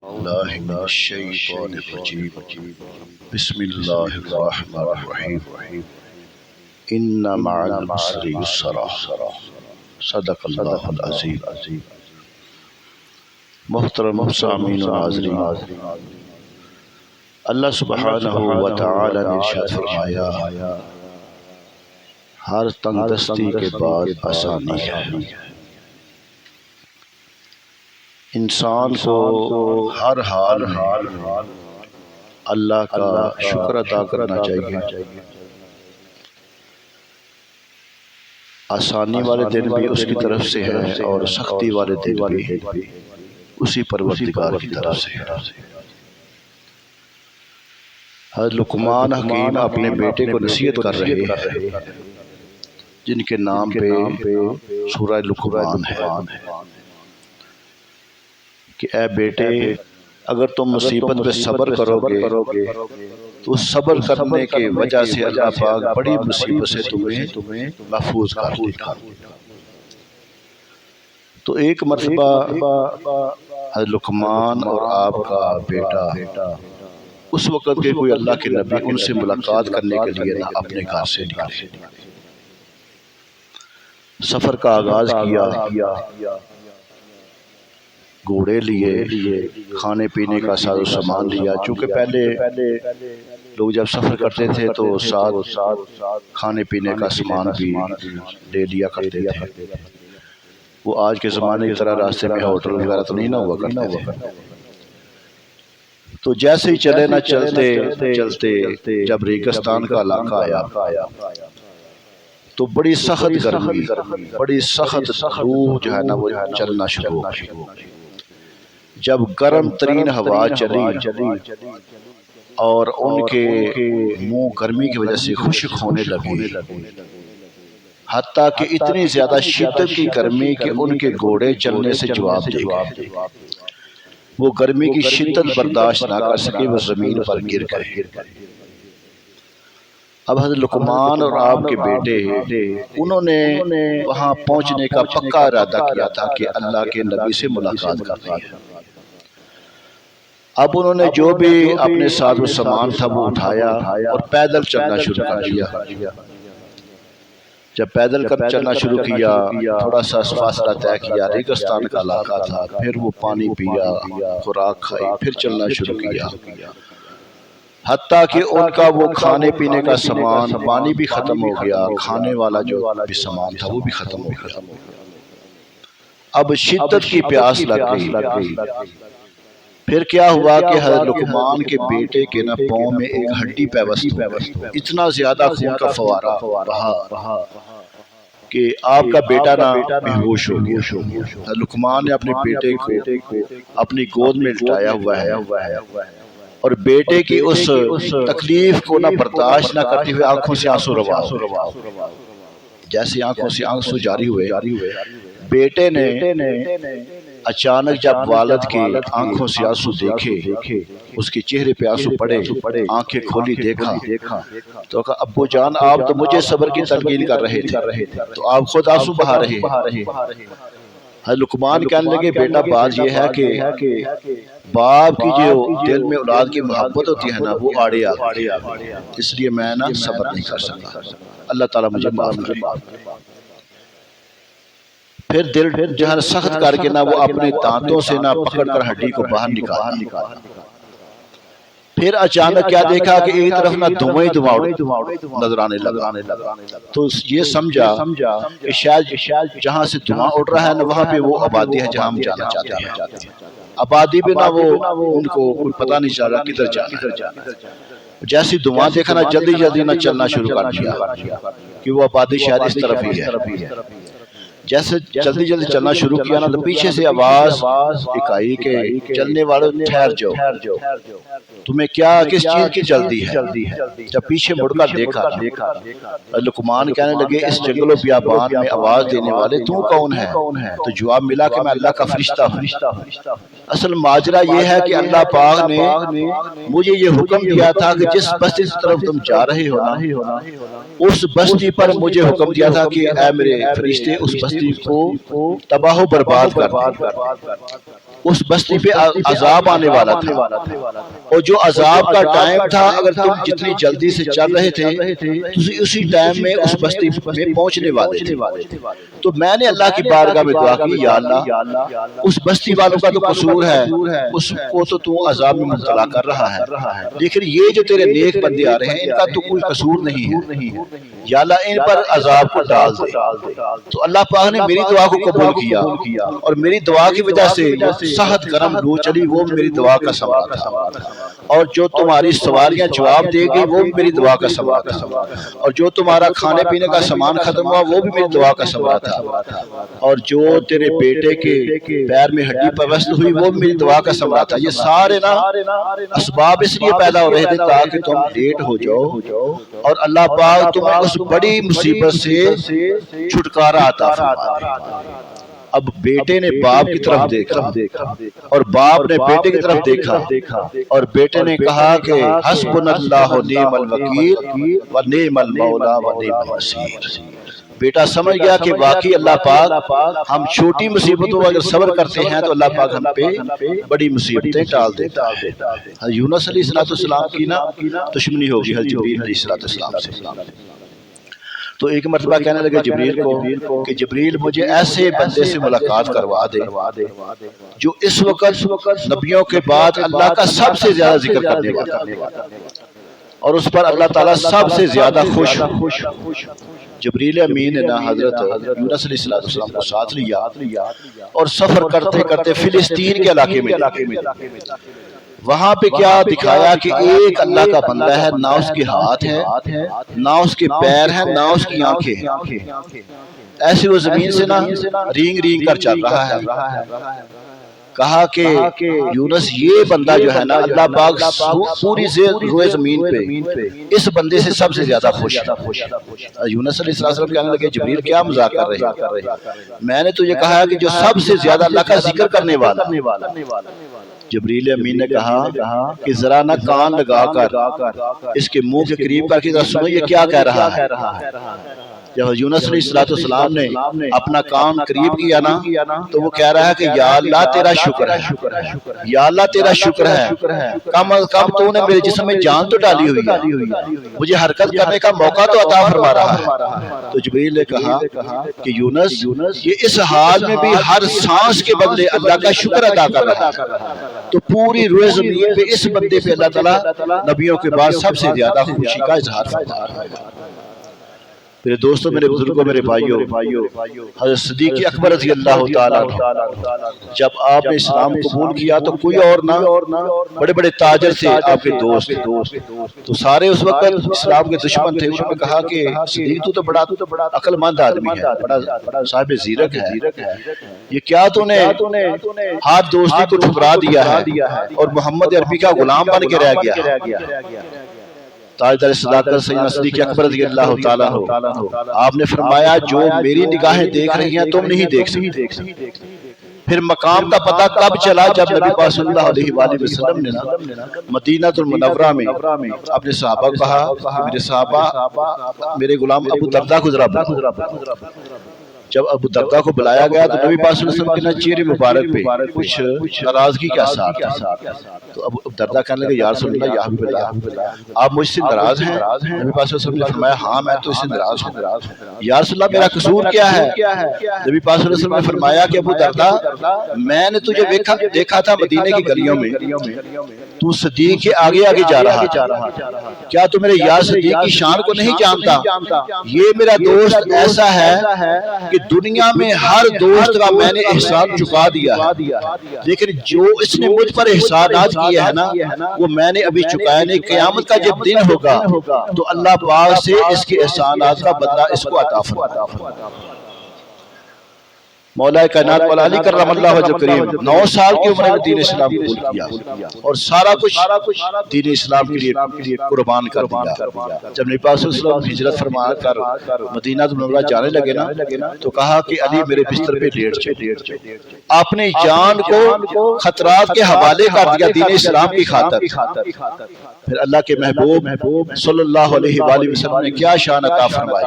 الله من الشيطان الرجيم بسم الله الرحمن الرحيم إن مع العسر يسرا صدق الله العظيم. محترم سامعین و ناظرین، اللہ سبحانہ و تعالی نے ارشاد فرمایا ہر تنگ دستی کے بعد آسانی ہے۔ انسان کو ہر حال میں اللہ کا شکر ادا کرنا چاہیے۔ آسانی والے دن بھی اس کی طرف سے ہے اور سختی والے دن بھی اسی پروردگار کی طرف سے ہے۔ حضرت لقمان حکیم اپنے بیٹے کو نصیحت کر رہے ہیں جن کے نام پہ سورہ لقمان ہے کہ اے بیٹے، اگر تم مصیبت پہ صبر کرو گے تو صبر کرنے کے وجہ سے اللہ پاک بڑی مصیبت سے تمہیں محفوظ کر دے گا۔ تو ایک مرتبہ حضرت لقمان اور آپ کا بیٹا اس وقت کے کوئی اللہ کے نبی ان سے ملاقات کرنے کے لیے نہ اپنے گھر سے نکلے، سفر کا آغاز کیا، گھوڑے لیے، کھانے پینے کا ساز و سامان لیا۔ چونکہ پہلے لوگ جب سفر کرتے تھے تو ساتھ کھانے پینے کا سامان بھی لے لیا کرتے تھے۔ وہ آج کے زمانے کی طرح راستے میں ہوٹل وغیرہ تو نہیں نہ ہوا کرتے تھے۔ تو جیسے ہی چلے نہ چلتے جب ریگستان کا علاقہ آیا تو بڑی سخت گرمی، بڑی سخت دھوپ جو ہے نا وہ چلنا شروع ہو۔ جب گرم ترین ہوا چلی اور ان کے منہ گرمی کی وجہ سے خشک ہونے لگے، حتیٰ کہ اتنی زیادہ شدت کی گرمی کہ ان کے گھوڑے چلنے سے جواب دے گئے۔ وہ گرمی کی شدت برداشت نہ کر سکے، وہ زمین پر گر گئے۔ اب حضرت لقمان اور آپ کے بیٹے انہوں نے وہاں پہنچنے کا پکا ارادہ کیا تھا کہ اللہ کے نبی سے ملاقات کرنی ہے۔ اب انہوں نے جو بھی اپنے ساز و سامان تھا وہ اٹھایا اور پیدل چلنا شروع کر دیا۔ جب پیدل چلنا شروع کیا، تھوڑا سا فاصلہ طے کیا، ریگستان کا علاقہ تھا، پھر وہ پانی پیا، خوراک کھائی، پھر چلنا شروع کیا، حتیٰ کہ ان کا وہ کھانے پینے کا سامان، پانی بھی ختم ہو گیا، کھانے والا جو بھی سامان تھا وہ بھی ختم ہو گیا۔ اب شدت کی پیاس لگ گئی۔ پھر کیا ہوا کہ حضرت لقمان کے بیٹے کے نا پاؤں میں ایک ہڈی پیوست ہو گئی، اتنا زیادہ خون کا فوارہ بہا کہ آپ کا بیٹا نا بے ہوش ہو گیا۔ حضرت لقمان نے اپنے بیٹے کو اپنی گود میں لٹایا ہوا ہے اور بیٹے کی اس تکلیف کو نہ برداشت نہ کرتے ہوئے آنکھوں سے آنسو روا، جیسے آنکھوں سے آنسو جاری ہوئے، بیٹے نے اچانک جب والد کی آنکھوں سے آنسو دیکھے، اس کے چہرے پہ آنسو پڑے، آنکھیں کھولی، دیکھا تو کہا ابو جان آپ تو مجھے صبر کی تلقین کر رہے تھے، تو آپ خود آنسو بہا رہے ہیں۔ حضرت لقمان کہنے لگے بیٹا بات یہ ہے کہ باپ کی جو دل میں اولاد کی محبت ہوتی ہے نا وہ آڑے آ گئی، اس لیے میں نا صبر نہیں کر سکتا، اللہ تعالیٰ مجھے معاف کرے۔ پھر دل جو ہے سخت کر کے نا وہ اپنے دانتوں سے نا پکڑ کر ہڈی کو باہر نکالا۔ پھر اچانک کیا دیکھا کہ ایک طرف نا دھواں ہی دھواں نظر آنے لگا، تو یہ سمجھا کہ شاید جہاں سے دھواں اڑ رہا ہے نا وہاں پہ وہ آبادی ہے جہاں ہم جانا چاہتے ہیں۔ آبادی پہ نا وہ ان کو کوئی پتہ نہیں چل رہا کدھر جانا۔ جیسی دھواں دیکھا نا جلدی نا چلنا شروع کر دیا کہ وہ آبادی شاید اس طرف ہی ہے۔ جیسے جلدی چلنا شروع کیا نا تو پیچھے سے آواز ایک آئی کہ چلنے والوں ٹھہر جاؤ، تمہیں کیا کس چیز کی جلدی ہے؟ جب پیچھے مڑ کر دیکھا، لقمان کہنے لگے اس جنگل و بیابان میں آواز دینے والے تو کون ہے؟ تو جواب ملا کہ میں اللہ کا فرشتہ ہوں۔ اصل ماجرا یہ ہے کہ اللہ پاک نے مجھے یہ حکم دیا تھا کہ جس بستی کی طرف تم جا رہے ہو نا اس بستی پر مجھے حکم دیا تھا کہ اے میرے فرشتے اس بستی بستی کو تباہ و برباد کر دیا۔ اس بستی پہ عذاب آنے والا تھا، اور جو عذاب کا ٹائم تھا اگر تم جتنی جلدی سے چل رہے تھے تو اسی ٹائم میں اس بستی میں پہنچنے والے تھے۔ تو میں نے اللہ کی بارگاہ میں دعا کی، یا اللہ اس بستی والوں کا تو قصور ہے، اس کو تو عذاب میں مبتلا کر رہا ہے، لیکن یہ جو تیرے نیک بندے آ رہے ہیں ان کا تو کوئی قصور نہیں ہے، یا اللہ ان پر عذاب کو ڈال دے۔ تو اللہ پاک نے میری دعا کو قبول کیا، اور میری دعا کی وجہ سے صحت گرم لو چلی، وہ میری دعا کا ثمرہ تھا، اور جو تمہاری سواریاں جواب دے گئی وہ بھی میری دعا کا ثمرہ تھا، اور جو تمہارا کھانے پینے کا سامان ختم ہوا وہ بھی میری دعا کا ثمرہ تھا، اور جو تیرے بیٹے کے پیر میں ہڈی پیوست ہوئی وہ بھی میری دعا کا ثمرہ تھا۔ یہ سارے نا اسباب اس لیے پیدا ہو رہے تھے تاکہ تم لیٹ ہو جاؤ، اور اللہ پاک تمہیں اس بڑی مصیبت سے چھٹکارا عطا فرمائے۔ اب بیٹے نے باپ کی طرف دیکھا، اور باپ نے بیٹے کی طرف دیکھا، اور بیٹے نے کہا کہ حسبنا اللہ و نعم الوکیل و نعم المولا و نعم النصیر۔ بیٹا سمجھ گیا کہ واقعی اللہ پاک ہم چھوٹی مصیبتوں اگر صبر کرتے ہیں تو اللہ پاک ہم پہ بڑی مصیبتیں ٹال دیتا ہے۔ حضرت یونس علیہ السلام کی نا دشمنی ہوگی حضرت جبریل علیہ السلام سے۔ تو ایک مرتبہ کہنے لگے جبریل کو کہ جبریل مجھے ایسے بندے سے ملاقات کروا دے جو اس وقت نبیوں کے بعد اللہ کا سب سے زیادہ ذکر کرنے والا، اور اس پر اللہ تعالیٰ سب سے زیادہ خوش۔ جبریل امین نے حضرت یونس علیہ السلام کو ساتھ لیا اور سفر کرتے کرتے فلسطین کے علاقے میں وہاں پہ کیا دکھایا کہ ایک اللہ کا بندہ ہے، نہ اس کے ہاتھ ہے، نہ اس کے پیر ہیں، نہ اس کی آنکھیں ہیں، ایسے وہ زمین سے نہ رینگ کر چل رہا ہے۔ کہا کہ یونس یہ بندہ جو ہے نا اللہ پاک پوری روئے زمین پہ اس بندے سے سب سے زیادہ خوش ہے۔ یونس علیہ السلام کہنے لگے جبریل کیا مذاق کر رہے ہیں، میں نے تو یہ کہا کہ جو سب سے زیادہ اللہ کا ذکر کرنے والا۔ جبریل امین نے کہا کہ ذرا نہ کان لگا کر اس کے منہ کے قریب کر کے سنو یہ کیا کہہ رہا ہے۔ جب یونس علیہ السلام نے اپنا کان قریب کیا نا تو وہ کہہ رہا ہے کہ یا اللہ تیرا شکر ہے، یا اللہ تیرا شکر ہے، کم از کم تو نے میرے جسم میں جان تو ڈالی ہوئی ہے، مجھے حرکت کرنے کا موقع تو عطا فرما رہا ہے۔ تو جبریل نے کہا کہ یونس یہ اس حال میں بھی ہر سانس کے بدلے اللہ کا شکر ادا کر رہا ہے، تو پوری روئے زمین پہ اس بندے پہ اللہ تعالیٰ نبیوں کے بعد سب سے زیادہ خوشی کا اظہار فرما رہا ہے۔ میرے دوستوں، میرے بزرگوں، میرے بھائیوں، حضرت صدیق اکبر رضی اللہ تعالیٰ جب آپ نے اسلام قبول کیا تو کوئی اور نہ بڑے بڑے تاجر تھے آپ کے دوست، تو سارے اس وقت اسلام کے دشمن تھے۔ انہوں نے کہا کہ صدیق تو بڑا عقل مند آدمی ہے، بڑا صاحب زیرک ہے، یہ کیا تو نے ہاتھ دوستی کو ٹھکرا دیا ہے اور محمد عربی کا غلام بن کے رہ گیا۔ تاجدار صداقت سیدنا صدیق اکبر رضی اللہ تعالیٰ آپ نے فرمایا جو میری نگاہیں دیکھ رہی ہیں تم نہیں دیکھ سکتے۔ پھر مقام کا پتہ کب چلا جب نبی پاک صلی اللہ علیہ وآلہ وسلم نے مدینہ المنورہ میں اپنے صحابہ کو کہا میرے صحابہ میرے غلام ابو دردہ کو ذرا بلاؤ۔ جب ابو دردہ کو بلایا گیا تو نبی پاک صلی اللہ علیہ وسلم کے چہرے مبارک پہ کچھ ناراضگی کا اثر تھا۔ تو ابو دردہ کہنے لگے یا رسول اللہ یا حبیب اللہ آپ مجھ سے ناراض ہیں؟ نبی پاک صلی اللہ علیہ وسلم نے فرمایا ہاں میں تو اس سے ناراض ہوں۔ یا رسول اللہ میرا قصور کیا ہے؟ نبی پاک صلی اللہ علیہ وسلم نے فرمایا کہ ابو دردہ میں نے تجھے دیکھا تھا مدینے کی گلیوں میں تو صدیق کے آگے آگے جا رہا تھا، کیا تو میرے یار صدیق کی شان کو نہیں جانتا؟ یہ میرا دوست ایسا ہے کہ دنیا میں ہر دوست کا میں نے احسان چکا دیا ہے، لیکن جو اس نے مجھ پر احسانات کیے ہیں نا وہ میں نے ابھی چکایا نہیں۔ قیامت کا جب دن ہوگا تو اللہ پاک سے اس کے احسانات کا بدلہ اس کو عطا فرمائے۔ مولا کائنات مولا علی کرم اللہ وجہ کریم 9 سال کی عمر میں دین اسلام قبول کیا اور سارا کچھ دین اسلام کے لیے قربان کر دیا۔ جب نبی پاک صلی اللہ علیہ وسلم ہجرت فرما کر مدینہ منورہ جانے لگے نا تو کہا کہ علی میرے بستر پہ لیٹ جاؤ، اپنی جان کو خطرات کے حوالے کر دیا دین اسلام کی خاطر۔ پھر اللہ کے محبوب صلی اللہ علیہ وآلہ وسلم نے کیا شان عطا فرمائی،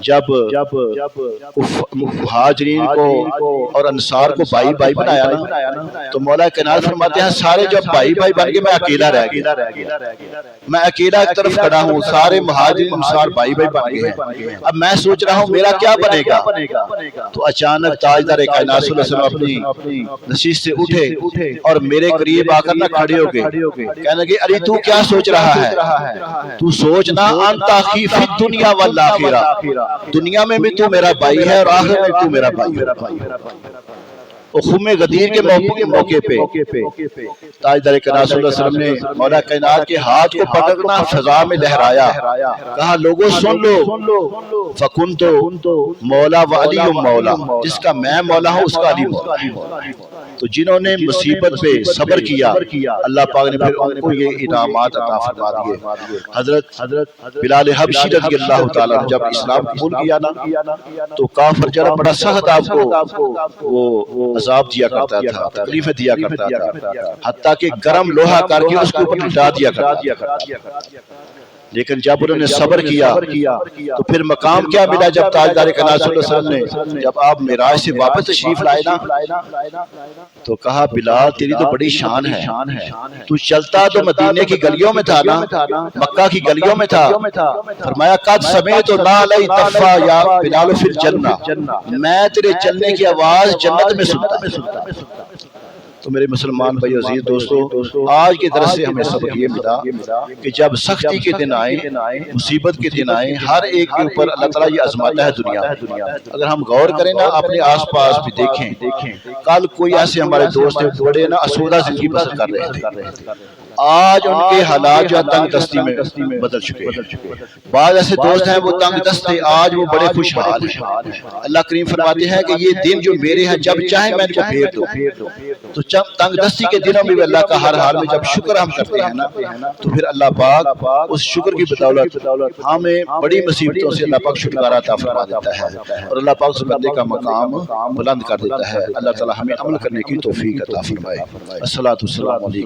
جب مہاجرین کو اور انصار کو بھائی بھائی بنایا نا تو مولا کائنات فرماتے ہیں سارے جب بھائی بھائی بن کے میں اکیلا رہ گیا، میں اکیلا ایک طرف کھڑا ہوں، سارے مہاجرین انصار بھائی بھائی بن گئے ہیں، اب میں سوچ رہا ہوں میرا کیا بنے گا؟ تو اچانک تاجدار کائنات صلی اللہ علیہ وسلم اپنی نشست سے اٹھے اور میرے قریب آ کر نہ کھڑے ہو گئے، کہنے لگے علی تو کیا سوچ رہا ہے؟ تو سوچنا انت اخی فی الدنیا والآخرہ، دنیا میں بھی تو میرا بھائی ہے اور آخرت میں تو میرا بھائی ہے۔ خم غدیر کے موقع پہ تاجدار کائنات صلی اللہ علیہ وسلم نے مولا کائنات کے ہاتھ کو پکڑنا فضا میں لہرایا، کہا لوگوں سن لو، فَكُنْتُ مولا وعلی مولا، جس کا میں مولا ہوں اس کا علی مولا۔ تو جنہوں نے مصیبت پہ صبر کیا اللہ پاک نے پھر ان کو یہ انعامات عطا فرما دیے۔ حضرت بلال حبشی رضی اللہ تعالیٰ جب اسلام قبول کیا نا تو کافر جرا بڑا سخت آپ کو وہ عذاب دیا کرتا تھا، تکلیفیں دیا کرتا تھا، حتیٰ کہ گرم لوہا کر کے اس کے اوپر لٹا دیا کرتا تھا، لیکن جب انہوں نے صبر کیا تو پھر مقام کیا ملا جب تاجدار کائنات صلی اللہ علیہ وسلم نے جب آپ معراج سے واپس تشریف لائے نا تو کہا بلال تیری تو بڑی شان ہے، تو چلتا تو مدینے کی گلیوں میں تھا نا، مکہ کی گلیوں میں تھا، فرمایا قد سمیت نعلی تفا یا بلال فی الجنہ، میں تیرے چلنے کی آواز جنت میں سنتا۔ تو میرے مسلمان بھائی عزیز دوستو، آج کے درس سے ہمیں سبق یہ ملا کہ جب سختی کے دن آئیں، مصیبت کے دن آئیں، ہر ایک کے اوپر اللہ تعالیٰ یہ آزماتا ہے دنیا میں۔ اگر ہم غور کریں نا اپنے آس پاس بھی دیکھیں، کل کوئی ایسے ہمارے دوست ہیں بڑے نا اسودہ زندگی بسر کر رہے تھے، آج ان کے حالات جو تنگ دستی میں بدل چکے ہیں۔ بعض ایسے دوست ہیں وہ تنگ دست ہیں، آج وہ بڑے خوشحال ہیں۔ اللہ کریم فرماتے ہیں کہ یہ دن جو میرے ہیں جب چاہیں میں ان کو پھیر دوں۔ تو تنگ دستی کے دنوں میں بھی اللہ کا ہر حال میں جب شکر ہم کرتے ہیں نا تو پھر اللہ پاک اس شکر کی بدولت ہمیں بڑی مصیبتوں سے اللہ پاک چھٹکارا عطا فرما دیتا ہے اور اللہ پاک اس بندے کا مقام بلند کر دیتا ہے۔ اللہ تعالی ہمیں عمل کرنے کی توفیق عطا فرمائے۔ الصلاۃ والسلام علیکم۔